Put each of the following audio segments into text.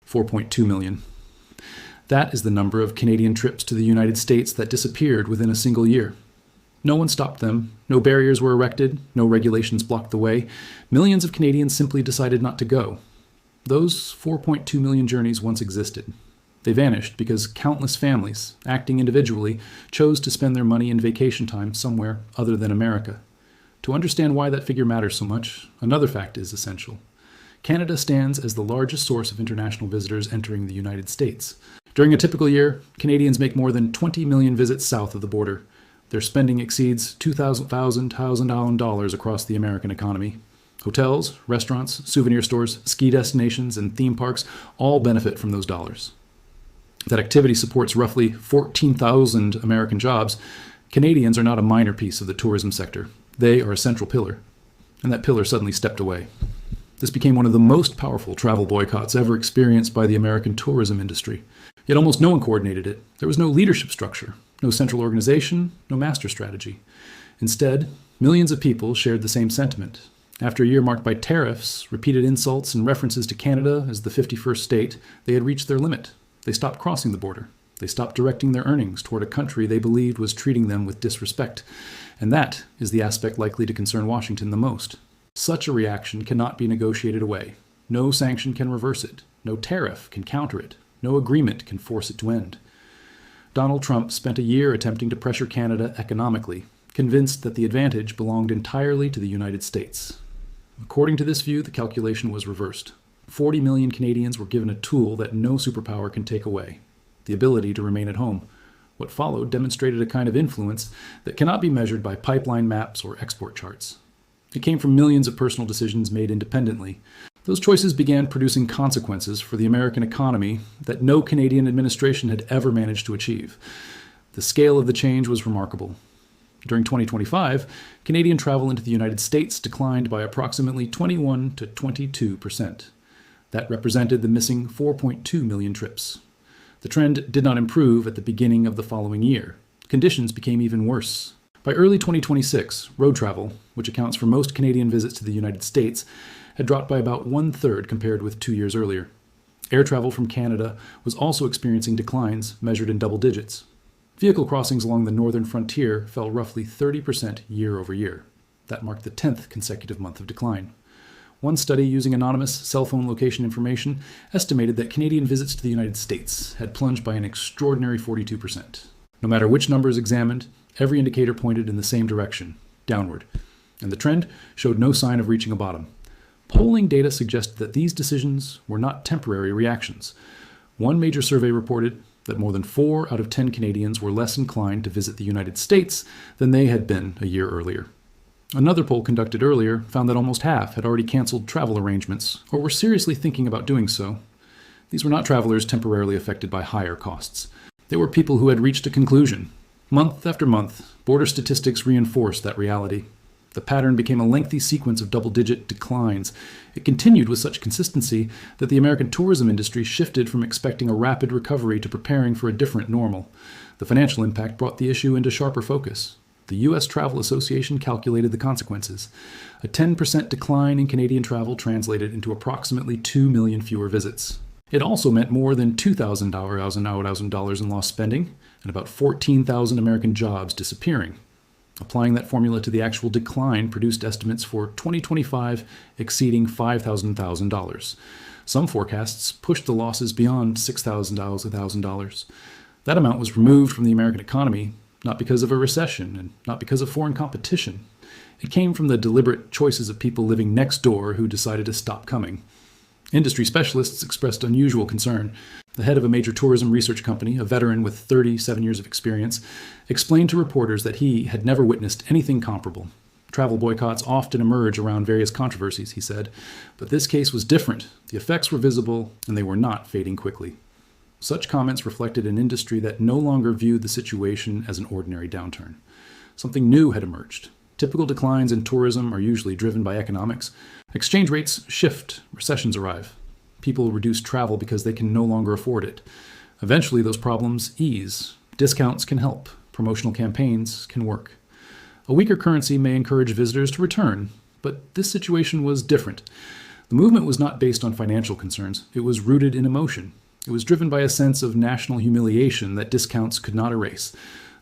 4.2 million. That is the number of Canadian trips to the United States that disappeared within a single year. No one stopped them, no barriers were erected, no regulations blocked the way. Millions of Canadians simply decided not to go. Those 4.2 million journeys once existed. They vanished because countless families, acting individually, chose to spend their money in vacation time somewhere other than America. To understand why that figure matters so much, another fact is essential. Canada stands as the largest source of international visitors entering the United States. During a typical year, Canadians make more than 20 million visits south of the border. Their spending exceeds $2,000 across the American economy. Hotels, restaurants, souvenir stores, ski destinations, and theme parks all benefit from those dollars. That activity supports roughly 14,000 American jobs. Canadians are not a minor piece of the tourism sector. They are a central pillar. And that pillar suddenly stepped away. This became one of the most powerful travel boycotts ever experienced by the American tourism industry. Yet almost no one coordinated it. There was no leadership structure, no central organization, no master strategy. Instead, millions of people shared the same sentiment. After a year marked by tariffs, repeated insults, and references to Canada as the 51st state, they had reached their limit. They stopped crossing the border. They stopped directing their earnings toward a country they believed was treating them with disrespect. And that is the aspect likely to concern Washington the most. Such a reaction cannot be negotiated away. No sanction can reverse it. No tariff can counter it. No agreement can force it to end. Donald Trump spent a year attempting to pressure Canada economically, convinced that the advantage belonged entirely to the United States. According to this view, the calculation was reversed. 40 million Canadians were given a tool that no superpower can take away: the ability to remain at home. What followed demonstrated a kind of influence that cannot be measured by pipeline maps or export charts. It came from millions of personal decisions made independently. Those choices began producing consequences for the American economy that no Canadian administration had ever managed to achieve. The scale of the change was remarkable. During 2025, Canadian travel into the United States declined by approximately 21 to 22%. That represented the missing 4.2 million trips. The trend did not improve at the beginning of the following year. Conditions became even worse. By early 2026, road travel, which accounts for most Canadian visits to the United States, had dropped by about 1/3 compared with 2 years earlier. Air travel from Canada was also experiencing declines measured in double digits. Vehicle crossings along the northern frontier fell roughly 30% year over year. That marked the 10th consecutive month of decline. One study using anonymous cell phone location information estimated that Canadian visits to the United States had plunged by an extraordinary 42%. No matter which numbers examined, every indicator pointed in the same direction, downward, and the trend showed no sign of reaching a bottom. Polling data suggested that these decisions were not temporary reactions. One major survey reported that more than 4 out of 10 Canadians were less inclined to visit the United States than they had been a year earlier. Another poll conducted earlier found that almost half had already canceled travel arrangements or were seriously thinking about doing so. These were not travelers temporarily affected by higher costs. They were people who had reached a conclusion. Month after month, border statistics reinforced that reality. The pattern became a lengthy sequence of double-digit declines. It continued with such consistency that the American tourism industry shifted from expecting a rapid recovery to preparing for a different normal. The financial impact brought the issue into sharper focus. The U.S. Travel Association calculated the consequences. A 10% decline in Canadian travel translated into approximately 2 million fewer visits. It also meant more than $2,000 in lost spending and about 14,000 American jobs disappearing. Applying that formula to the actual decline produced estimates for 2025 exceeding $5,000. Some forecasts pushed the losses beyond $6,000. That amount was removed from the American economy, not because of a recession and not because of foreign competition. It came from the deliberate choices of people living next door who decided to stop coming. Industry specialists expressed unusual concern. The head of a major tourism research company, a veteran with 37 years of experience, explained to reporters that he had never witnessed anything comparable. Travel boycotts often emerge around various controversies, he said, but this case was different. The effects were visible, and they were not fading quickly. Such comments reflected an industry that no longer viewed the situation as an ordinary downturn. Something new had emerged. Typical declines in tourism are usually driven by economics. Exchange rates shift, recessions arrive. People reduce travel because they can no longer afford it. Eventually, those problems ease. Discounts can help. Promotional campaigns can work. A weaker currency may encourage visitors to return, but this situation was different. The movement was not based on financial concerns. It was rooted in emotion. It was driven by a sense of national humiliation that discounts could not erase.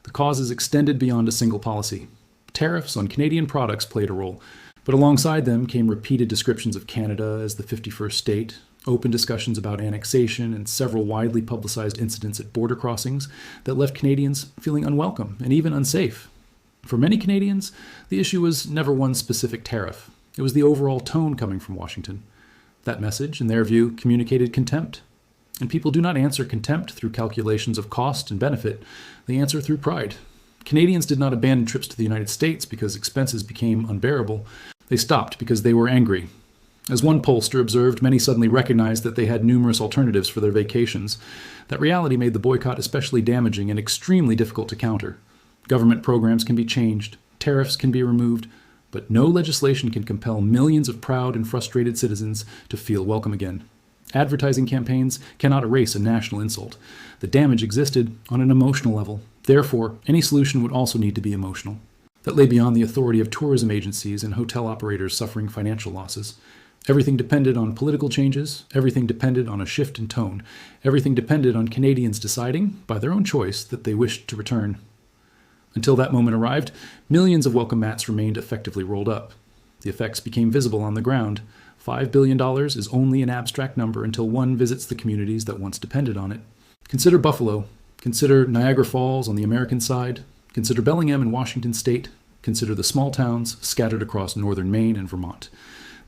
The causes extended beyond a single policy. Tariffs on Canadian products played a role, but alongside them came repeated descriptions of Canada as the 51st state, open discussions about annexation, and several widely publicized incidents at border crossings that left Canadians feeling unwelcome and even unsafe. For many Canadians, the issue was never one specific tariff. It was the overall tone coming from Washington. That message, in their view, communicated contempt. And people do not answer contempt through calculations of cost and benefit. They answer through pride. Canadians did not abandon trips to the United States because expenses became unbearable. They stopped because they were angry. As one pollster observed, many suddenly recognized that they had numerous alternatives for their vacations. That reality made the boycott especially damaging and extremely difficult to counter. Government programs can be changed, tariffs can be removed, but no legislation can compel millions of proud and frustrated citizens to feel welcome again. Advertising campaigns cannot erase a national insult. The damage existed on an emotional level. Therefore, any solution would also need to be emotional. That lay beyond the authority of tourism agencies and hotel operators suffering financial losses. Everything depended on political changes. Everything depended on a shift in tone. Everything depended on Canadians deciding, by their own choice, that they wished to return. Until that moment arrived, millions of welcome mats remained effectively rolled up. The effects became visible on the ground. $5 billion is only an abstract number until one visits the communities that once depended on it. Consider Buffalo. Consider Niagara Falls on the American side. Consider Bellingham in Washington state. Consider the small towns scattered across northern Maine and Vermont.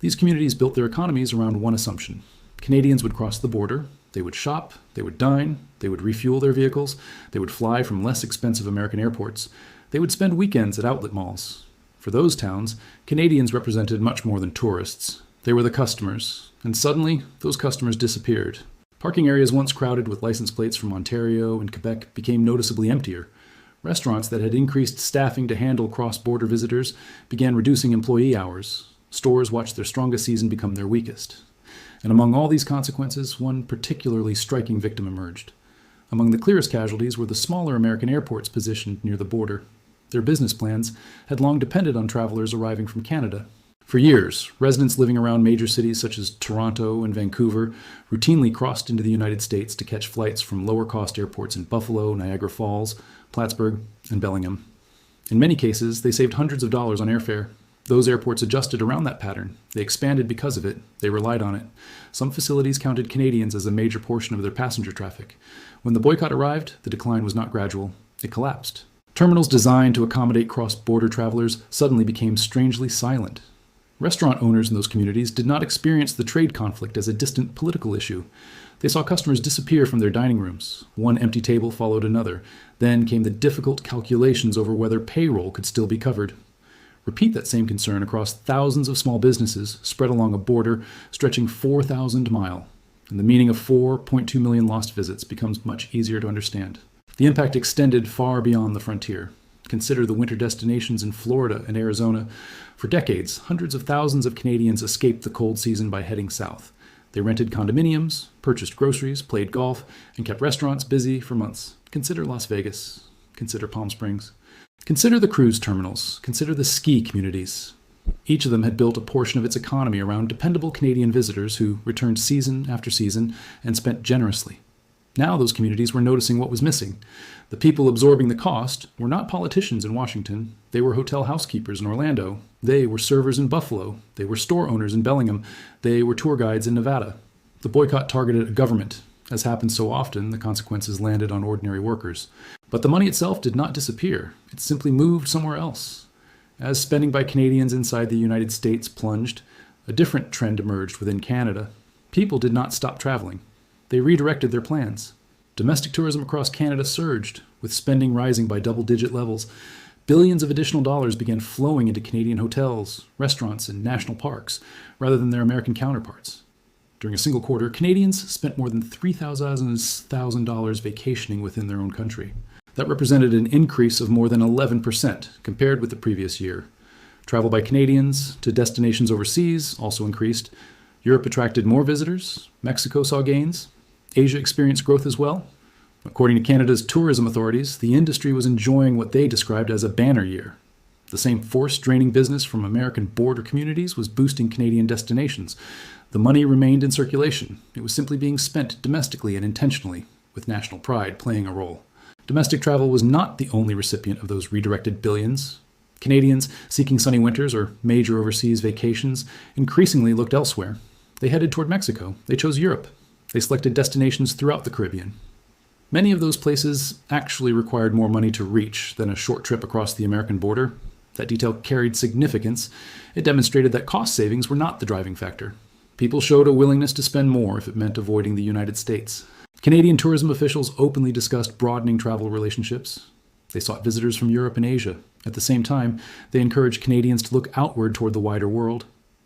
These communities built their economies around one assumption. Canadians would cross the border, they would shop, they would dine, they would refuel their vehicles, they would fly from less expensive American airports, they would spend weekends at outlet malls. For those towns, Canadians represented much more than tourists. They were the customers, and suddenly, those customers disappeared. Parking areas once crowded with license plates from Ontario and Quebec became noticeably emptier. Restaurants that had increased staffing to handle cross-border visitors began reducing employee hours. Stores watched their strongest season become their weakest. And among all these consequences, one particularly striking victim emerged. Among the clearest casualties were the smaller American airports positioned near the border. Their business plans had long depended on travelers arriving from Canada. For years, residents living around major cities such as Toronto and Vancouver routinely crossed into the United States to catch flights from lower-cost airports in Buffalo, Niagara Falls, Plattsburgh, and Bellingham. In many cases, they saved hundreds of dollars on airfare. Those airports adjusted around that pattern. They expanded because of it. They relied on it. Some facilities counted Canadians as a major portion of their passenger traffic. When the boycott arrived, the decline was not gradual. It collapsed. Terminals designed to accommodate cross-border travelers suddenly became strangely silent. Restaurant owners in those communities did not experience the trade conflict as a distant political issue. They saw customers disappear from their dining rooms. One empty table followed another. Then came the difficult calculations over whether payroll could still be covered. Repeat that same concern across thousands of small businesses spread along a border stretching 4,000 miles, and the meaning of 4.2 million lost visits becomes much easier to understand. The impact extended far beyond the frontier. Consider the winter destinations in Florida and Arizona. For decades, hundreds of thousands of Canadians escaped the cold season by heading south. They rented condominiums, purchased groceries, played golf, and kept restaurants busy for months. Consider Las Vegas. Consider Palm Springs. Consider the cruise terminals. Consider the ski communities. Each of them had built a portion of its economy around dependable Canadian visitors who returned season after season and spent generously. Now those communities were noticing what was missing. The people absorbing the cost were not politicians in Washington. They were hotel housekeepers in Orlando. They were servers in Buffalo. They were store owners in Bellingham. They were tour guides in Nevada. The boycott targeted a government. As happens so often, the consequences landed on ordinary workers. But the money itself did not disappear. It simply moved somewhere else. As spending by Canadians inside the United States plunged, a different trend emerged within Canada. People did not stop traveling. They redirected their plans. Domestic tourism across Canada surged, with spending rising by double-digit levels. Billions of additional dollars began flowing into Canadian hotels, restaurants, and national parks, rather than their American counterparts. During a single quarter, Canadians spent more than $3,000 vacationing within their own country. That represented an increase of more than 11% compared with the previous year. Travel by Canadians to destinations overseas also increased. Europe attracted more visitors. Mexico saw gains. Asia experienced growth as well. According to Canada's tourism authorities, the industry was enjoying what they described as a banner year. The same force draining business from American border communities was boosting Canadian destinations. The money remained in circulation. It was simply being spent domestically and intentionally, with national pride playing a role. Domestic travel was not the only recipient of those redirected billions. Canadians seeking sunny winters or major overseas vacations increasingly looked elsewhere. They headed toward Mexico. They chose Europe. They selected destinations throughout the Caribbean. Many of those places actually required more money to reach than a short trip across the American border. That detail carried significance. It demonstrated that cost savings were not the driving factor. People showed a willingness to spend more if it meant avoiding the United States. Canadian tourism officials openly discussed broadening travel relationships. They sought visitors from Europe and Asia. At the same time, they encouraged Canadians to look outward toward the wider world.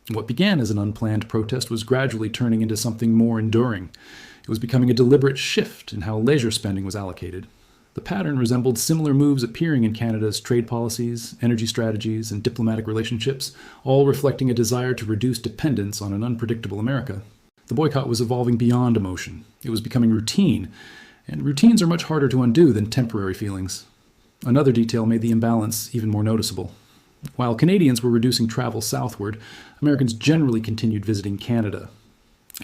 What began as an unplanned protest was gradually turning into something more enduring. It was becoming a deliberate shift in how leisure spending was allocated. The pattern resembled similar moves appearing in Canada's trade policies, energy strategies, and diplomatic relationships, all reflecting a desire to reduce dependence on an unpredictable America. The boycott was evolving beyond emotion. It was becoming routine, and routines are much harder to undo than temporary feelings. Another detail made the imbalance even more noticeable. While Canadians were reducing travel southward, Americans generally continued visiting Canada.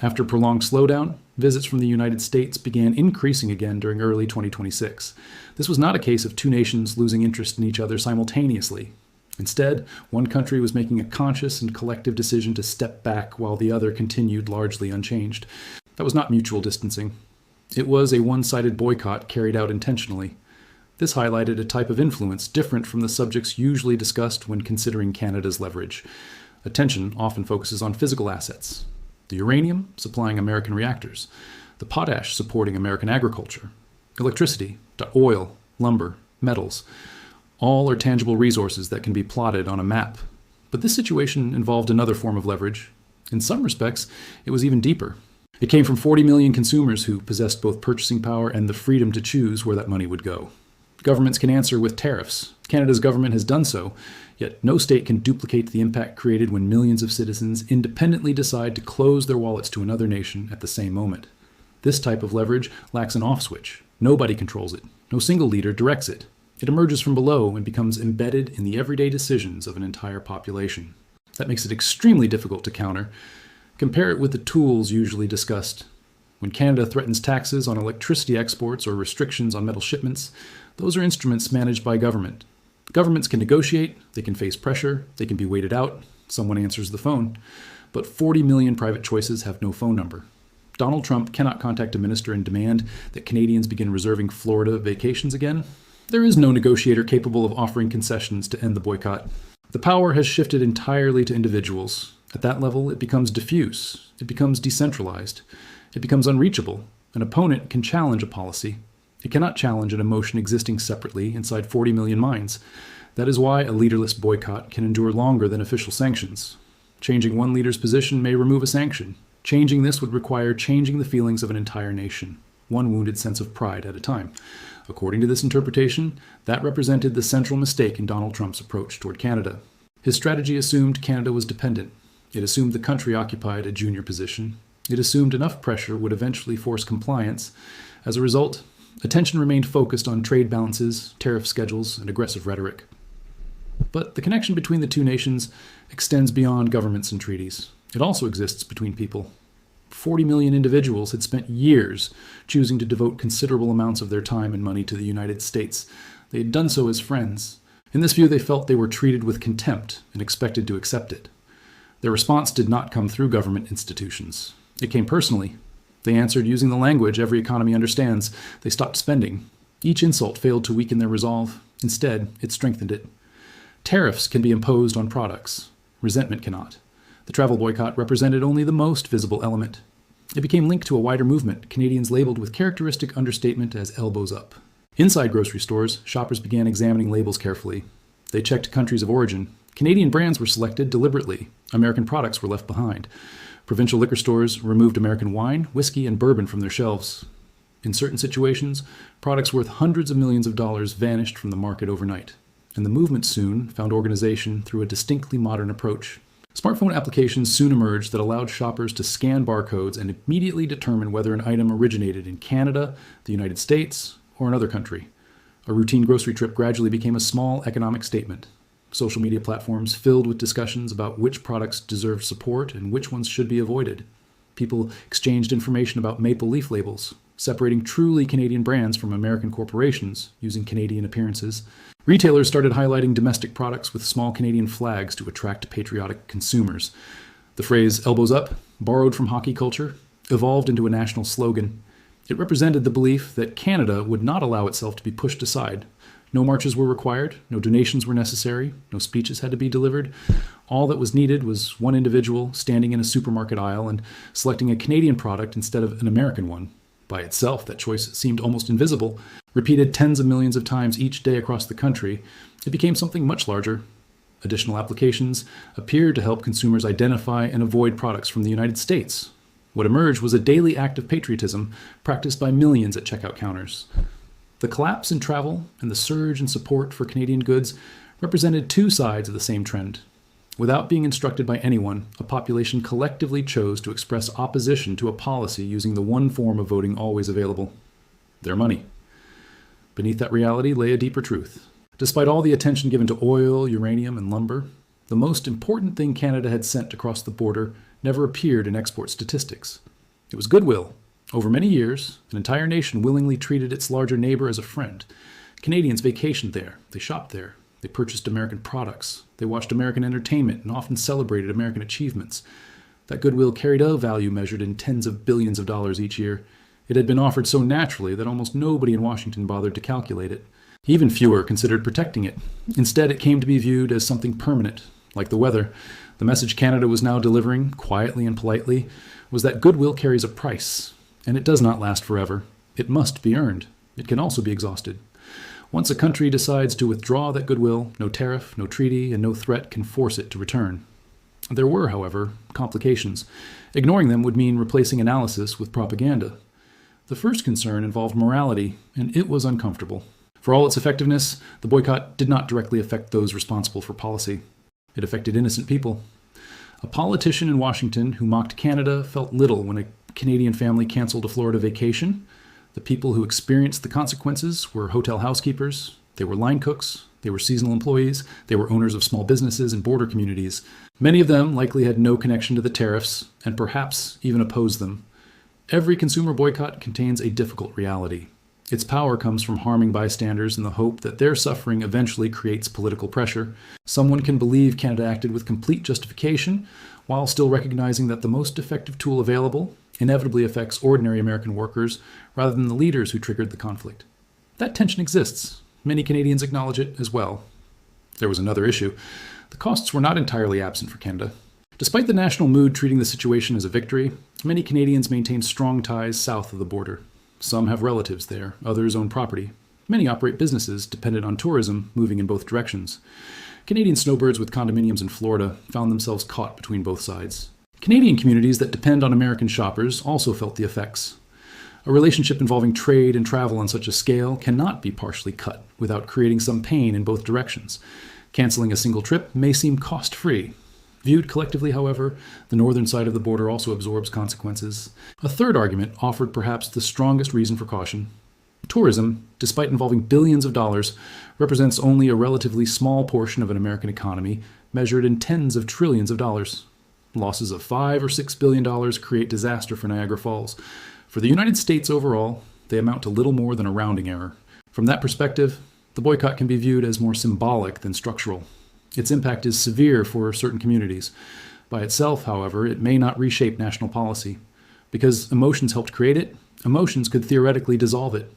After a prolonged slowdown, visits from the United States began increasing again during early 2026. This was not a case of two nations losing interest in each other simultaneously. Instead, one country was making a conscious and collective decision to step back while the other continued largely unchanged. That was not mutual distancing. It was a one-sided boycott carried out intentionally. This highlighted a type of influence different from the subjects usually discussed when considering Canada's leverage. Attention often focuses on physical assets. The uranium supplying American reactors, the potash supporting American agriculture, electricity, oil, lumber, metals. All are tangible resources that can be plotted on a map. But this situation involved another form of leverage. In some respects, it was even deeper. It came from 40 million consumers who possessed both purchasing power and the freedom to choose where that money would go. Governments can answer with tariffs. Canada's government has done so, yet no state can duplicate the impact created when millions of citizens independently decide to close their wallets to another nation at the same moment. This type of leverage lacks an off switch. Nobody controls it. No single leader directs it. It emerges from below and becomes embedded in the everyday decisions of an entire population. That makes it extremely difficult to counter. Compare it with the tools usually discussed. When Canada threatens taxes on electricity exports or restrictions on metal shipments, those are instruments managed by government. Governments can negotiate, they can face pressure, they can be waited out, someone answers the phone. But 40 million private choices have no phone number. Donald Trump cannot contact a minister and demand that Canadians begin reserving Florida vacations again. There is no negotiator capable of offering concessions to end the boycott. The power has shifted entirely to individuals. At that level, it becomes diffuse. It becomes decentralized. It becomes unreachable. An opponent can challenge a policy. It cannot challenge an emotion existing separately inside 40 million minds. That is why a leaderless boycott can endure longer than official sanctions. Changing one leader's position may remove a sanction. Changing this would require changing the feelings of an entire nation, one wounded sense of pride at a time. According to this interpretation, that represented the central mistake in Donald Trump's approach toward Canada. His strategy assumed Canada was dependent. It assumed the country occupied a junior position. It assumed enough pressure would eventually force compliance. As a result, attention remained focused on trade balances, tariff schedules, and aggressive rhetoric. But the connection between the two nations extends beyond governments and treaties. It also exists between people. 40 million individuals had spent years choosing to devote considerable amounts of their time and money to the United States. They had done so as friends. In this view, they felt they were treated with contempt and expected to accept it. Their response did not come through government institutions. It came personally. They answered using the language every economy understands. They stopped spending. Each insult failed to weaken their resolve. Instead, it strengthened it. Tariffs can be imposed on products. Resentment cannot. The travel boycott represented only the most visible element. It became linked to a wider movement, Canadians labeled with characteristic understatement as elbows up. Inside grocery stores, shoppers began examining labels carefully. They checked countries of origin. Canadian brands were selected deliberately. American products were left behind. Provincial liquor stores removed American wine, whiskey, and bourbon from their shelves. In certain situations, products worth hundreds of millions of dollars vanished from the market overnight. And the movement soon found organization through a distinctly modern approach. Smartphone applications soon emerged that allowed shoppers to scan barcodes and immediately determine whether an item originated in Canada, the United States, or another country. A routine grocery trip gradually became a small economic statement. social media platforms filled with discussions about which products deserve support and which ones should be avoided. People exchanged information about maple leaf labels, separating truly Canadian brands from American corporations using Canadian appearances. Retailers started highlighting domestic products with small Canadian flags to attract patriotic consumers. The phrase "elbows up," borrowed from hockey culture, evolved into a national slogan. It represented the belief that Canada would not allow itself to be pushed aside. No marches were required, no donations were necessary, no speeches had to be delivered. All that was needed was one individual standing in a supermarket aisle and selecting a Canadian product instead of an American one. By itself, that choice seemed almost invisible. Repeated tens of millions of times each day across the country, it became something much larger. Additional applications appeared to help consumers identify and avoid products from the United States. What emerged was a daily act of patriotism practiced by millions at checkout counters. The collapse in travel and the surge in support for Canadian goods represented two sides of the same trend. Without being instructed by anyone, a population collectively chose to express opposition to a policy using the one form of voting always available: their money. Beneath that reality lay a deeper truth. Despite all the attention given to oil, uranium, and lumber, the most important thing Canada had sent across the border never appeared in export statistics. It was goodwill. Over many years, an entire nation willingly treated its larger neighbor as a friend. Canadians vacationed there, they shopped there, they purchased American products, they watched American entertainment and often celebrated American achievements. That goodwill carried a value measured in tens of billions of dollars each year. It had been offered so naturally that almost nobody in Washington bothered to calculate it. Even fewer considered protecting it. Instead, it came to be viewed as something permanent, like the weather. The message Canada was now delivering, quietly and politely, was that goodwill carries a price, and it does not last forever. It must be earned. It can also be exhausted. Once a country decides to withdraw that goodwill, no tariff, no treaty, and no threat can force it to return. There were, however, complications. Ignoring them would mean replacing analysis with propaganda. The first concern involved morality, and it was uncomfortable. For all its effectiveness, the boycott did not directly affect those responsible for policy. It affected innocent people. A politician in Washington who mocked Canada felt little when a Canadian family canceled a Florida vacation. The people who experienced the consequences were hotel housekeepers, they were line cooks, they were seasonal employees, they were owners of small businesses and border communities. Many of them likely had no connection to the tariffs and perhaps even opposed them. Every consumer boycott contains a difficult reality. Its power comes from harming bystanders in the hope that their suffering eventually creates political pressure. Someone can believe Canada acted with complete justification while still recognizing that the most effective tool available inevitably affects ordinary American workers rather than the leaders who triggered the conflict. That tension exists. Many Canadians acknowledge it as well. There was another issue. The costs were not entirely absent for Canada. Despite the national mood treating the situation as a victory, many Canadians maintain strong ties south of the border. Some have relatives there, others own property. Many operate businesses dependent on tourism, moving in both directions. Canadian snowbirds with condominiums in Florida found themselves caught between both sides. Canadian communities that depend on American shoppers also felt the effects. A relationship involving trade and travel on such a scale cannot be partially cut without creating some pain in both directions. Canceling a single trip may seem cost-free. Viewed collectively, however, the northern side of the border also absorbs consequences. A third argument offered perhaps the strongest reason for caution. Tourism, despite involving billions of dollars, represents only a relatively small portion of an American economy, measured in tens of trillions of dollars. Losses of $5 or $6 billion create disaster for Niagara Falls. For the United States overall, they amount to little more than a rounding error. From that perspective, the boycott can be viewed as more symbolic than structural. Its impact is severe for certain communities. By itself, however, it may not reshape national policy. Because emotions helped create it, emotions could theoretically dissolve it.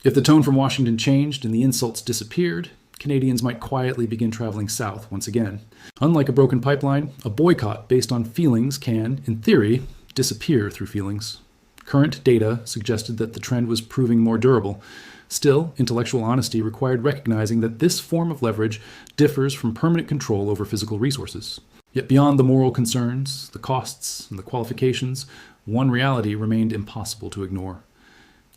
If the tone from Washington changed and the insults disappeared, Canadians might quietly begin traveling south once again. Unlike a broken pipeline, a boycott based on feelings can, in theory, disappear through feelings. Current data suggested that the trend was proving more durable. Still, intellectual honesty required recognizing that this form of leverage differs from permanent control over physical resources. Yet beyond the moral concerns, the costs, and the qualifications, one reality remained impossible to ignore.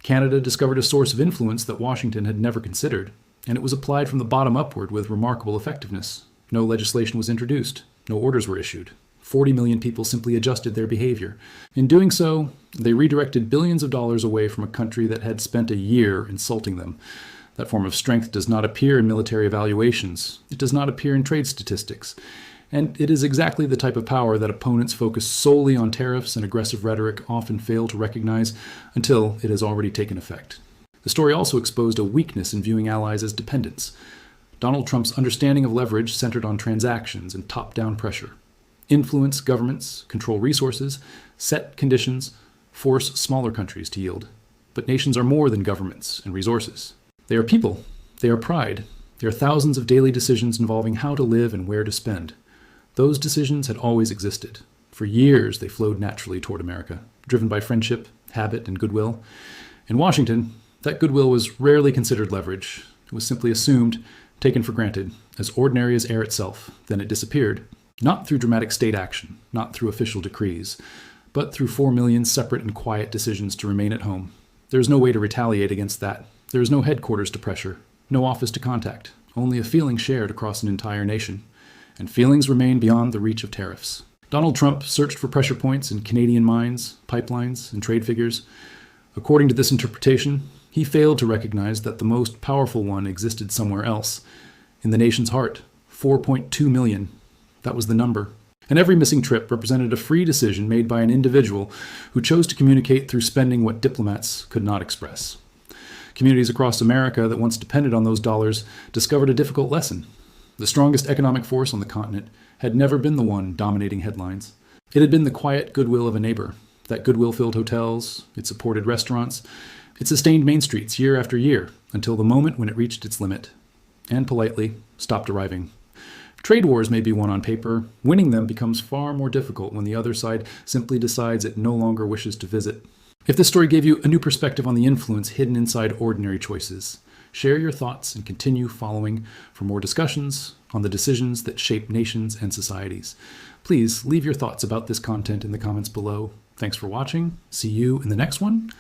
Canada discovered a source of influence that Washington had never considered, and it was applied from the bottom upward with remarkable effectiveness. No legislation was introduced, no orders were issued. 40 million people simply adjusted their behavior. In doing so, they redirected billions of dollars away from a country that had spent a year insulting them. That form of strength does not appear in military evaluations. It does not appear in trade statistics. And it is exactly the type of power that opponents focused solely on tariffs and aggressive rhetoric often fail to recognize until it has already taken effect. The story also exposed a weakness in viewing allies as dependents. Donald Trump's understanding of leverage centered on transactions and top-down pressure. Influence governments, control resources, set conditions, force smaller countries to yield. But nations are more than governments and resources. They are people. They are pride. They are thousands of daily decisions involving how to live and where to spend. Those decisions had always existed. For years, they flowed naturally toward America, driven by friendship, habit, and goodwill. In Washington, that goodwill was rarely considered leverage. It was simply assumed, taken for granted, as ordinary as air itself. Then it disappeared, not through dramatic state action, not through official decrees, but through 4 million separate and quiet decisions to remain at home. There is no way to retaliate against that. There is no headquarters to pressure, no office to contact, only a feeling shared across an entire nation. And feelings remain beyond the reach of tariffs. Donald Trump searched for pressure points in Canadian mines, pipelines, and trade figures. According to this interpretation, he failed to recognize that the most powerful one existed somewhere else, in the nation's heart. 4.2 million. That was the number. And every missing trip represented a free decision made by an individual who chose to communicate through spending what diplomats could not express. Communities across America that once depended on those dollars discovered a difficult lesson. The strongest economic force on the continent had never been the one dominating headlines. It had been the quiet goodwill of a neighbor. That goodwill filled hotels, it supported restaurants, it sustained main streets year after year until the moment when it reached its limit and politely stopped arriving. Trade wars may be won on paper. Winning them becomes far more difficult when the other side simply decides it no longer wishes to visit. If this story gave you a new perspective on the influence hidden inside ordinary choices, share your thoughts and continue following for more discussions on the decisions that shape nations and societies. Please leave your thoughts about this content in the comments below. Thanks for watching. See you in the next one.